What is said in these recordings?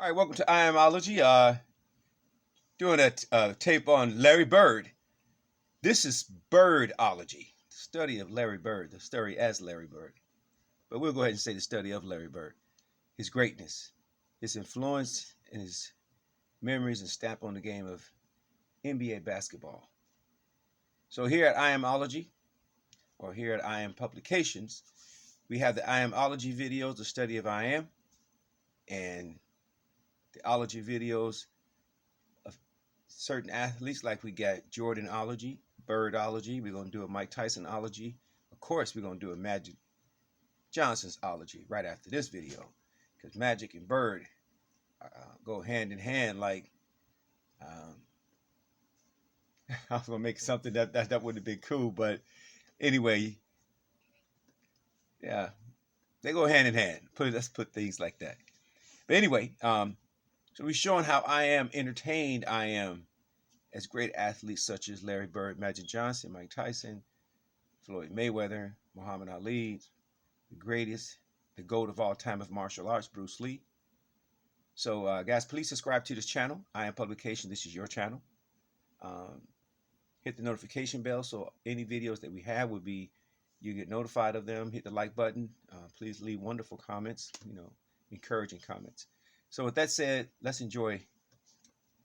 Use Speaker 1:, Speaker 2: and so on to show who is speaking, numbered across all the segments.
Speaker 1: All right, welcome to Amology. Doing a tape on Larry Bird. This is Birdology, the study of Larry Bird, the study as Larry Bird. But we'll go ahead and say the study of Larry Bird, his greatness, his influence, and his memories and stamp on the game of NBA basketball. So here at Amology, or here at I Am Publications, we have the Amology videos, the study of I Am, and the ology videos of certain athletes, like we got Jordanology, Birdology. We're going to do a Mike Tysonology. Of course, we're going to do a Magic Johnson's ology right after this video, because Magic and Bird go hand in hand. Like I was going to make something that would have been cool, but anyway, yeah, they go hand in hand. Let's put things like that. But anyway, so we're showing how I Am entertained I Am as great athletes such as Larry Bird, Magic Johnson, Mike Tyson, Floyd Mayweather, Muhammad Ali, the greatest, the GOAT of all time of martial arts, Bruce Lee. So, guys, please subscribe to this channel. I Am Publication. This is your channel. Hit the notification bell so any videos that we have will be, you get notified of them. Hit the like button. Please leave wonderful comments, encouraging comments. So with that said, let's enjoy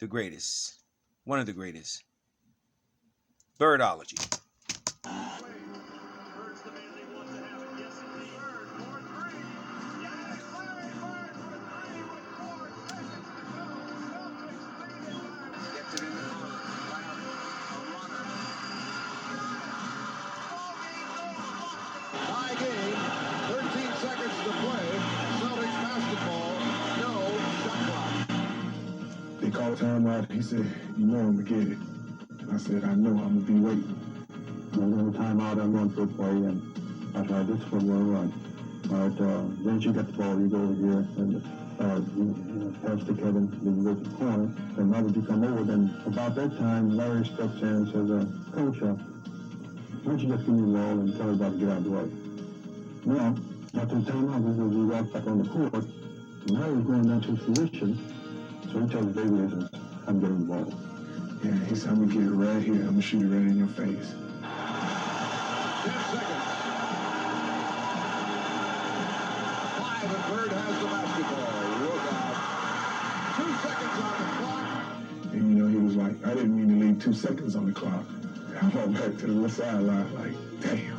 Speaker 1: the greatest, one of the greatest, Birdology.
Speaker 2: Tie game, 13 seconds to play. Celtics basketball, no shot clock.
Speaker 3: They called timeout. He said, "You know I'm gonna get it." I said, "I know I'm gonna be waiting."
Speaker 4: There's no timeout. I'm going for a play, and I tried this for one run. All right, once you get the ball, you go over here and pass to Kevin, then you go to the corner. And now that you come over, then about that time, Larry steps in and says, "Coach, why don't you just give me the ball and tell everybody to get out of the way?" Now, after the timeout, we walk back on the court. Larry's going down to his position, so he tells David, "I'm getting the ball."
Speaker 3: Yeah, he said, "I'm gonna get it right here. I'm gonna shoot it right in your face."
Speaker 2: 10 seconds. 5 and Bird has the basketball. Look out. 2 seconds on the clock.
Speaker 3: And he was like, "I didn't mean to leave 2 seconds on the clock." I went back to the sideline like, damn.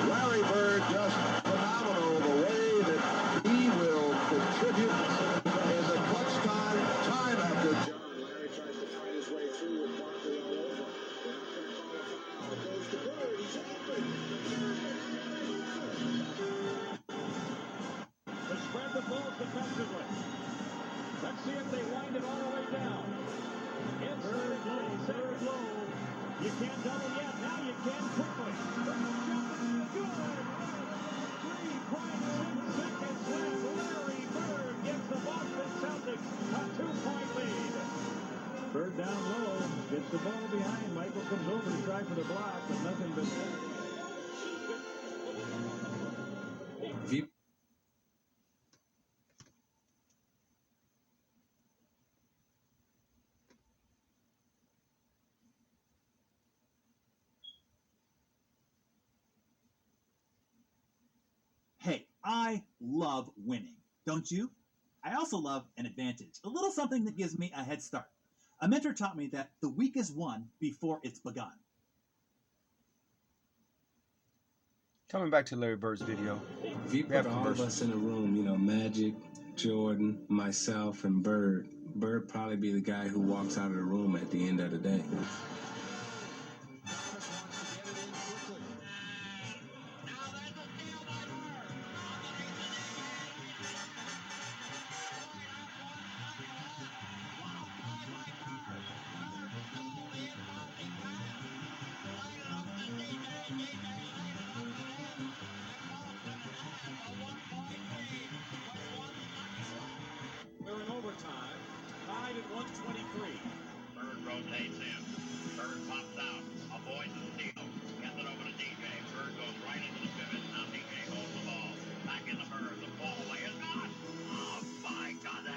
Speaker 2: Larry Bird just phenomenal the way that he will contribute in the clutch time after time. Larry tries to fight his way through with Barkley all over. Foul goes to Bird. He's open. To spread the ball defensively. Let's see if they wind it all the way down. Inside third low. You can't double yet. Now you can quickly. Good. 3.6 seconds left. Larry Bird gives the Boston Celtics a 2-point lead. Bird down low. Gets the ball behind. Michael comes over to try for the block, but nothing but
Speaker 5: Hey, I love winning, don't you? I also love an advantage, a little something that gives me a head start. A mentor taught me that the week is won before it's begun.
Speaker 1: Coming back to Larry Bird's video.
Speaker 6: If you put all of us in a room, Magic, Jordan, myself, and Bird probably be the guy who walks out of the room at the end of the day.
Speaker 2: we're in overtime. Tied at 123.
Speaker 7: Bird rotates in. Bird pops out. Avoids the steal. Gets it over to DJ. Bird goes right into the pivot. Now DJ holds the ball. Back in the Bird. The ball away is gone. Oh, my God.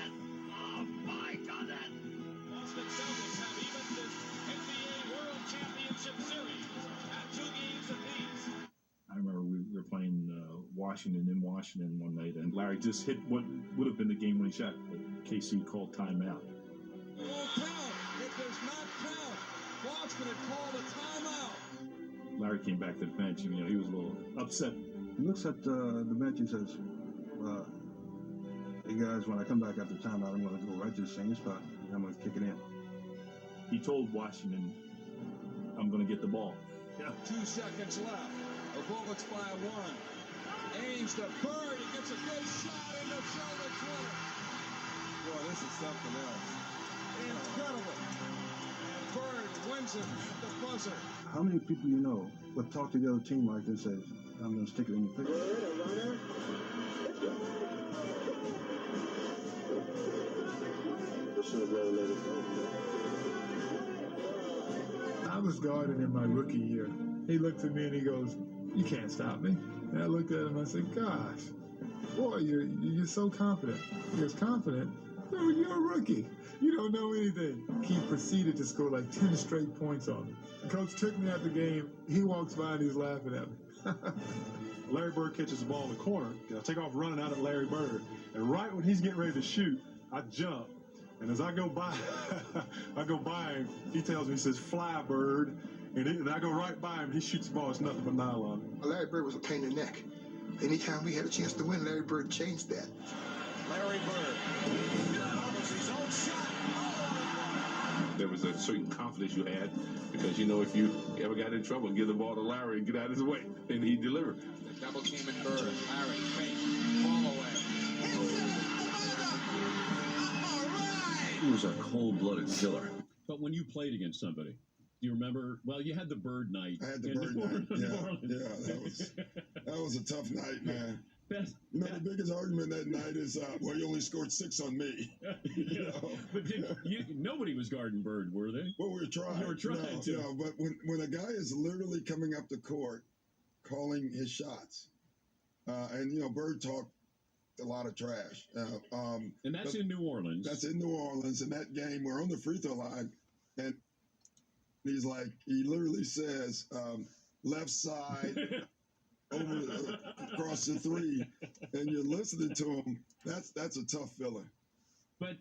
Speaker 8: Washington in Washington one night, and Larry just hit what would have been the game-winning shot, but KC called timeout.
Speaker 2: Count. If there's not count, Boston had called a timeout.
Speaker 8: Larry came back to the bench, and he was a little upset.
Speaker 4: He looks at the bench and says, hey guys, when I come back after timeout, I'm going to go right to the same spot, and I'm going to kick it in.
Speaker 8: He told Washington, I'm going to get the ball.
Speaker 2: 2 seconds left. The Bullets by 1. Ames to Bird. He gets a good shot in the shoulder corner. Boy, this is something else. Incredible. And Bird wins it at the buzzer.
Speaker 4: How many people you know would talk to the other team like this and says, I'm going to stick it in your face?
Speaker 9: I was guarding in my rookie year. He looked at me and he goes, you can't stop me. And I looked at him and I said, gosh, boy, you're so confident. He goes, confident? Dude, you're a rookie. You don't know anything. He proceeded to score like 10 straight points on me. The coach took me out the game. He walks by and he's laughing at me.
Speaker 8: Larry Bird catches the ball in the corner. I take off running out at Larry Bird. And right when he's getting ready to shoot, I jump. And as I go by, him, he tells me, he says, fly, Bird. And I go right by him, he shoots the ball. It's nothing but nylon.
Speaker 10: Larry Bird was a pain in the neck. Anytime we had a chance to win, Larry Bird changed that.
Speaker 2: Larry Bird. Almost his own shot.
Speaker 11: There was a certain confidence you had because, if you ever got in trouble, give the ball to Larry and get out of his way. And he delivered.
Speaker 2: The double team in Bird. Larry, fake, fall away.
Speaker 12: He was a cold-blooded killer. But when you played against somebody, do you remember? Well, you had the Bird night.
Speaker 13: I had the Bird night. Yeah, that was a tough night, man. The biggest argument that night is, you only scored 6 on me.
Speaker 12: But nobody was guarding Bird, were they?
Speaker 13: Well, we were trying.
Speaker 12: You were trying to.
Speaker 13: Yeah, but when a guy is literally coming up the court, calling his shots, and Bird talked a lot of trash.
Speaker 12: And that's in New Orleans.
Speaker 13: That's in New Orleans. In that game, we're on the free throw line, and he literally says, left side, across the 3, and you're listening to him. That's a tough feeling.
Speaker 12: But,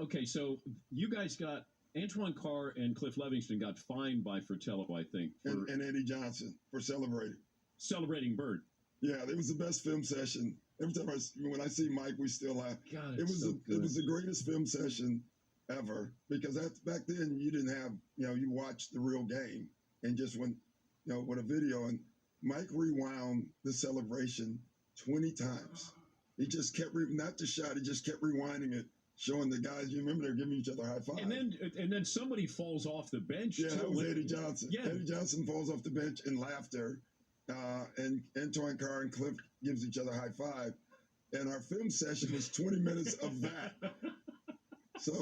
Speaker 12: okay, so you guys got, Antoine Carr and Cliff Livingston got fined by Fratello, I think.
Speaker 13: And Eddie Johnson for celebrating.
Speaker 12: Celebrating Bird.
Speaker 13: Yeah, it was the best film session. Every time when I see Mike, we still laugh.
Speaker 12: God,
Speaker 13: it was the greatest film session ever, because back then you didn't have, you watched the real game and just went, with a video, and Mike rewound the celebration 20 times. He just kept, not the shot, he just kept rewinding it, showing the guys, you remember they're giving each other high five.
Speaker 12: And then somebody falls off the bench.
Speaker 13: Yeah,
Speaker 12: too.
Speaker 13: that was Eddie Johnson.
Speaker 12: Yeah.
Speaker 13: Eddie Johnson falls off the bench in laughter. And Antoine Carr and Cliff gives each other high five. And our film session was 20 minutes of that. So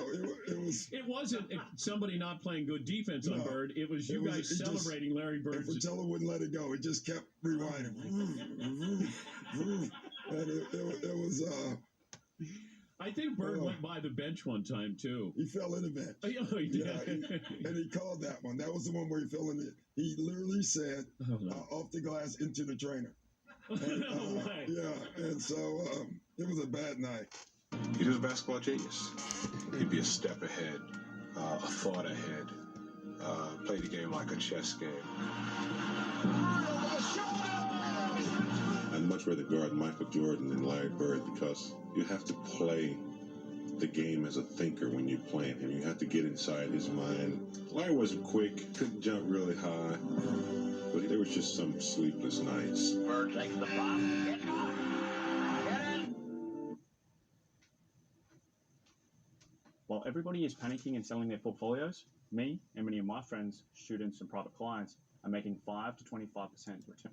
Speaker 13: it wasn't
Speaker 12: somebody not playing good defense on Bird. It was you guys celebrating Larry Bird.
Speaker 13: And Fratello wouldn't let it go. He just kept rewinding. And it was...
Speaker 12: I think Bird went by the bench one time, too.
Speaker 13: He fell in the bench.
Speaker 12: Oh, he did.
Speaker 13: Yeah, and he called that one. That was the one where he fell in it. He literally said, off the glass into the trainer. And,
Speaker 12: no way.
Speaker 13: Yeah, and so it was a bad night.
Speaker 11: He was a basketball genius. He'd be a step ahead, a thought ahead, play the game like a chess game. I'd much rather guard Michael Jordan than Larry Bird, because you have to play the game as a thinker when you're playing him. You have to get inside his mind. Larry wasn't quick, couldn't jump really high, but there was just some sleepless nights.
Speaker 7: Bird takes the flop. Get on. Get in.
Speaker 14: While everybody is panicking and selling their portfolios, me and many of my friends, students, and private clients are making 5 to 25% return.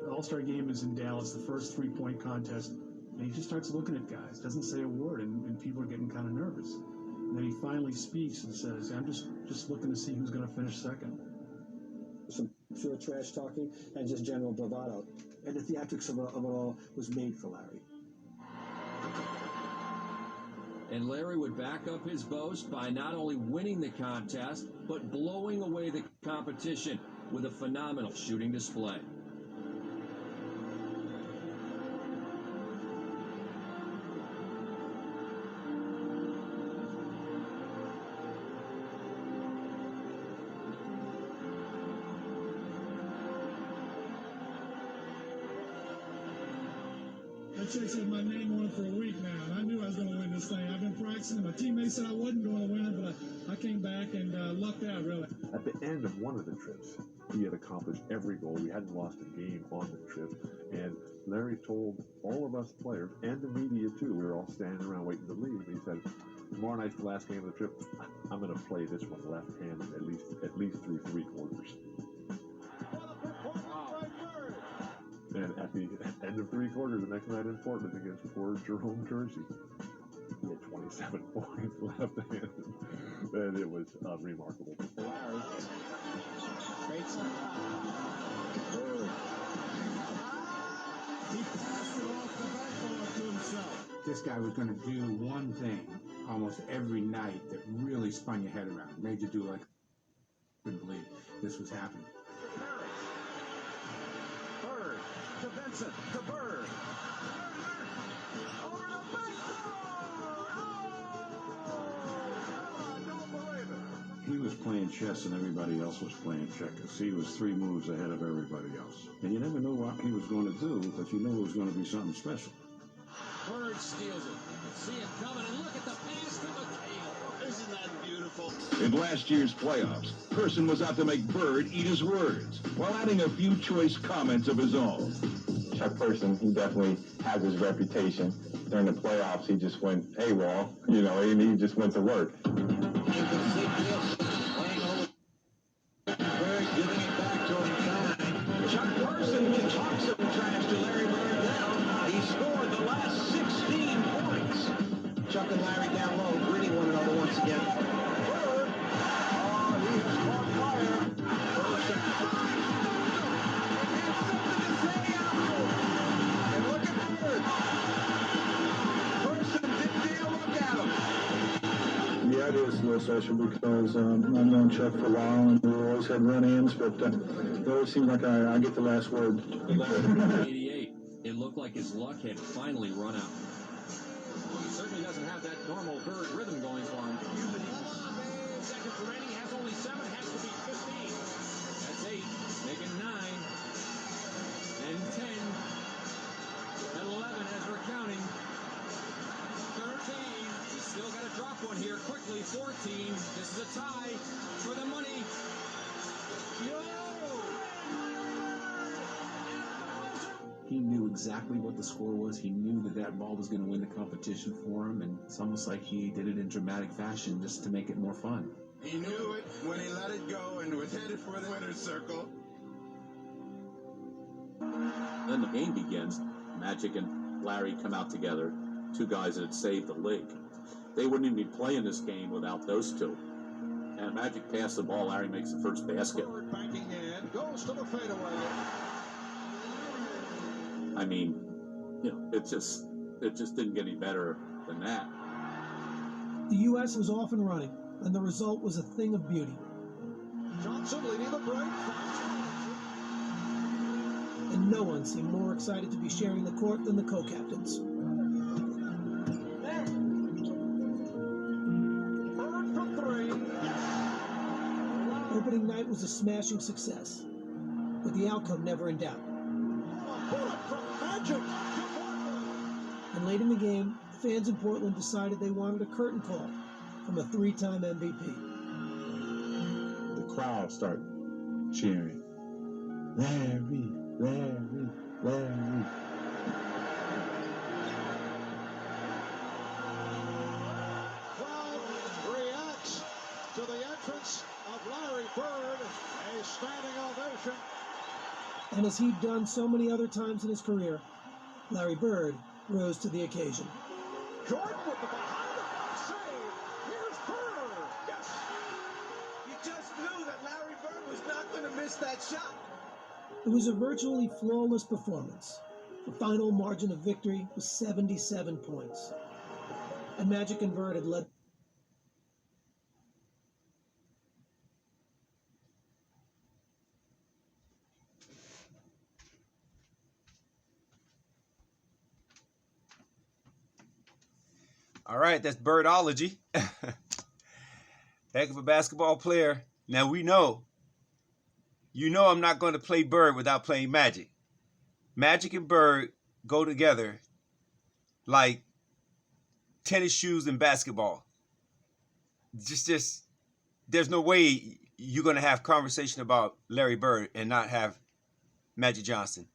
Speaker 15: The All-Star game is in Dallas, the first three-point contest, and he just starts looking at guys, doesn't say a word, and people are getting kind of nervous. And then he finally speaks and says, I'm just looking to see who's going to finish second.
Speaker 4: Listen,
Speaker 16: Pure trash talking and just general bravado. And the theatrics of it all was made for Larry.
Speaker 17: And Larry would back up his boast by not only winning the contest, but blowing away the competition with a phenomenal shooting display.
Speaker 9: That chick said my name on it for a week now, and I knew I was going to win this thing. I've been practicing. My teammates said I wasn't going to win it, but I came back and lucked out, really.
Speaker 18: At the end of one of the trips, he had accomplished every goal. We hadn't lost a game on the trip. And Larry told all of us players, and the media too, we were all standing around waiting to leave. He said, tomorrow night's the last game of the trip. I'm going to play this one left-handed at least through three-quarters. And at the end of three-quarters, the next night in Portland against poor Jerome Kersey, he had 27 points left-handed. And it was remarkable.
Speaker 2: Larry. He passed it off the backboard to himself.
Speaker 19: This guy was going to do one thing almost every night that really spun your head around, made you do like, I couldn't believe this was happening.
Speaker 2: Bird to Vincent to Bird. Over the
Speaker 20: He was playing chess and everybody else was playing checkers. He was 3 moves ahead of everybody else. And you never knew what he was going to do, but you knew it was going to be something special.
Speaker 17: Bird steals it. See it coming, and look at the pass to McHale. Isn't that beautiful?
Speaker 21: In last year's playoffs, Person was out to make Bird eat his words, while adding a few choice comments of his own.
Speaker 22: Chuck Person, he definitely has his reputation. During the playoffs, he just went AWOL, and he just went to work.
Speaker 2: Bird giving it back to him time. Chuck Person talks some trash to Larry Bird now. He scored the last 16 points. Chuck and Larry down low. Gritty one another once again. Bird. Oh, he has caught fire. Person. And look at Bird. Person didn't dare look at him.
Speaker 4: Yeah, it is a little special because I've known Chuck for a while and we always had run-ins, but it always seemed like I get the last word.
Speaker 17: 88. It looked like his luck had finally run out.
Speaker 23: He certainly doesn't have that normal Bird rhythm going for him.
Speaker 17: Seconds remaining, has only 7, has to be 15. That's 8, making 9, and 10, and 11 as we're counting. 13. He's still got to drop one here quickly. 14. This is a tie for the money.
Speaker 19: He knew exactly what the score was. He knew that ball was going to win the competition for him, and it's almost like he did it in dramatic fashion just to make it more fun.
Speaker 2: He knew it when he let it go and was headed for the winner's circle.
Speaker 24: Then the game begins. Magic and Larry come out together, 2 guys that had saved the league. They wouldn't even be playing this game without those 2. And Magic passed the ball. Larry makes the first basket.
Speaker 2: Bird banking in, goes to the fadeaway.
Speaker 24: I mean, it just didn't get any better than that.
Speaker 25: The U.S. was off and running, and the result was a thing of beauty.
Speaker 2: Johnson leading the break.
Speaker 25: And no one seemed more excited to be sharing the court than the co-captains.
Speaker 2: Bird for 3.
Speaker 25: Opening night was a smashing success, with the outcome never in doubt.
Speaker 2: Magic.
Speaker 25: And late in the game, fans in Portland decided they wanted a curtain call from a 3-time MVP.
Speaker 9: The crowd started cheering. Larry, Larry, Larry.
Speaker 2: Crowd reacts to the entrance of Larry Bird. A standing ovation.
Speaker 25: And as he'd done so many other times in his career, Larry Bird rose to the occasion.
Speaker 2: Jordan with the behind-the-back save. Here's Bird. Yes.
Speaker 26: You just knew that Larry Bird was not going to miss
Speaker 1: missed that shot.
Speaker 25: It was a virtually flawless performance. The final margin of victory was 77 points. And Magic and Bird had led.
Speaker 3: All right, that's Birdology. Heck of a basketball player. Now we know, I'm not going to play Bird without playing Magic. Magic and Bird go together like tennis shoes and basketball. Just there's no way you're going to have conversation about Larry Bird and not have Magic Johnson.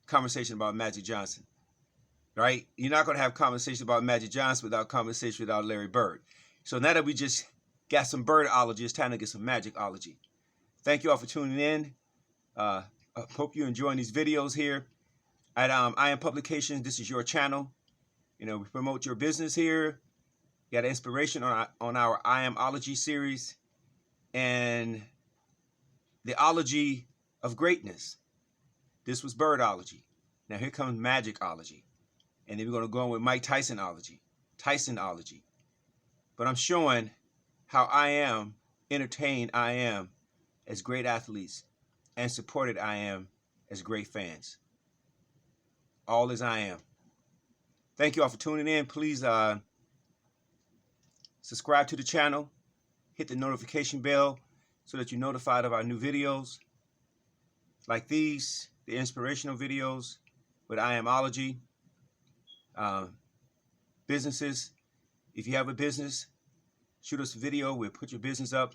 Speaker 3: Conversation about Magic Johnson. Right? You're not going to have conversation about Magic Johnson without conversation without Larry Bird. So now that we just got some Birdology, it's time to get some Magicology. Thank you all for tuning in. I hope you're enjoying these videos here at I Am Publications. This is your channel. We promote your business here. You got inspiration on our I Amology series and the ology of greatness. This was Birdology. Now here comes Magicology. And then we're going to go on with Mike Tysonology. But I'm showing how I am entertained I am as great athletes and supported I am as great fans. All as I am. Thank you all for tuning in. Please subscribe to the channel. Hit the notification bell so that you're notified of our new videos. Like these, the inspirational videos with I Amology. Businesses, if you have a business, shoot us a video. We'll put your business up,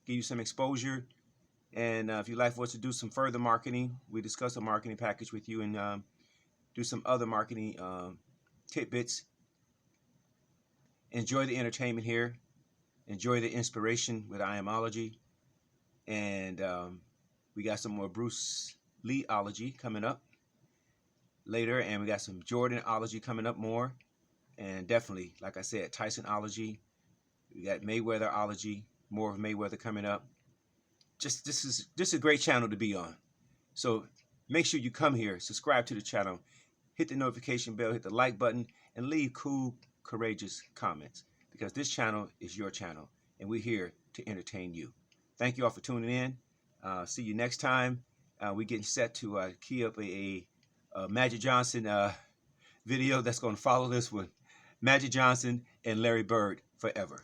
Speaker 3: give you some exposure, and if you'd like for us to do some further marketing, we discuss a marketing package with you and do some other marketing tidbits. Enjoy the entertainment here. Enjoy the inspiration with I Amology, and we got some more Bruce Lee-ology coming up later, and we got some Jordan-ology coming up more, and definitely, like I said, Tyson-ology. We got Mayweather-ology, more of Mayweather coming up. Just this is a great channel to be on. So make sure you come here, subscribe to the channel, hit the notification bell, hit the like button, and leave cool, courageous comments, because this channel is your channel, and we're here to entertain you. Thank you all for tuning in. See you next time. We're getting set to key up a Magic Johnson video that's going to follow this one. Magic Johnson and Larry Bird forever.